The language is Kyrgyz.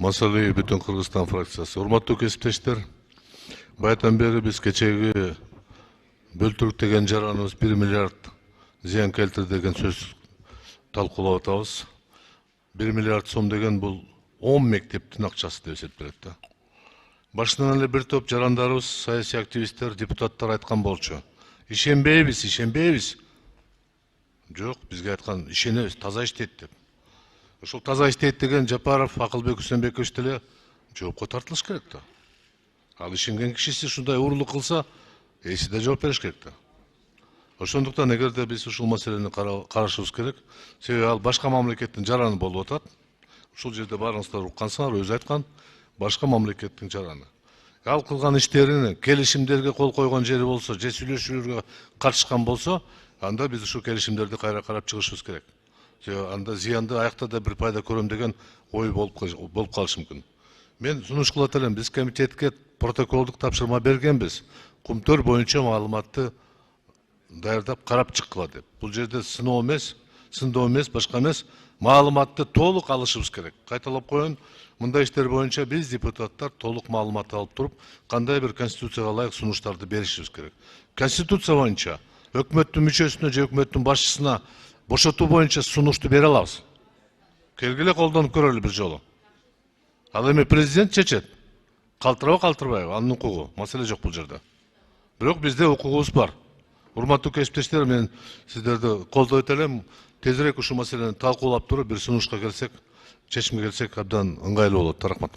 Масалый бүтүн Кыргызстан фракциясы. Урматтуу кесиптештер, баятан бери биз кечеги бөлтүрүк деген жараныбыз 1 миллиард зыян келтирди деген сөз талкуулап атабыз. 1 миллиард сом деген бул 10 мектептин акчасы деп эсептелет да. Башынан эле бир топ жарандарыбыз, саясий активисттер, депутаттар айткан болчу. Ишенбейбиз. Жок, бизге айткан ишенебиз, таза иштейт деп. Ошол таза иштейт деген Жапаров, Акылбек Үсөнбекович деле жоопко тартылыш керек да. Ал ишенген кишиси ушундай уурулук кылса, эси да жооп бериш керек да. Ошондуктан эгерде биз ушул маселени карашыбыз керек, себеби ал башка мамлекеттин жараны болуп атат. Ушул жерде баарыңыздар уккансыңар, өзү айткан, башка мамлекеттин жараны. Ал кылган иштерин келишимдерге кол койгон жери болсо, же сүйлөшүүлөргө катышкан болсо, анда биз ушул келишимдерди кайра карап чыгышыбыз керек. Анда зыянды аякта да бир пайда көрөм деген ой болуп калышы мүмкүн. Мен сунуш кылат элем, биз комитетке протоколдук тапшырма бергенбиз. Кумтөр боюнча маалыматты даярдап карап чыккыла деп. Бул жерде сындоо эмес, башка эмес, маалыматты толук алышыбыз керек. Кайталап коеюн, мындай иштер боюнча биз депутаттар толук маалымат алып туруп, кандай бир конституцияга ылайык сунуштарды беришибиз керек. Конституция боюнча өкмөттүн мүчөсүнө же өкмөттүн башчысына бошотуу боюнча сунушту бере алабыз. Келгиле колдонуп көрөлү бир жолу. Ал эми президент чечет. Калтырабы, калтырбайбы, анын укугу. Маселе жок бул жерде. Бирок бизде укугубуз бар. Урматтуу кесиптештер, мен сиздерди колдойт элем. Тезирээк ушул маселени талкуулап туруп, бир сунушка келсек, чечимге келсек абдан ыңгайлуу болот. Рахмат.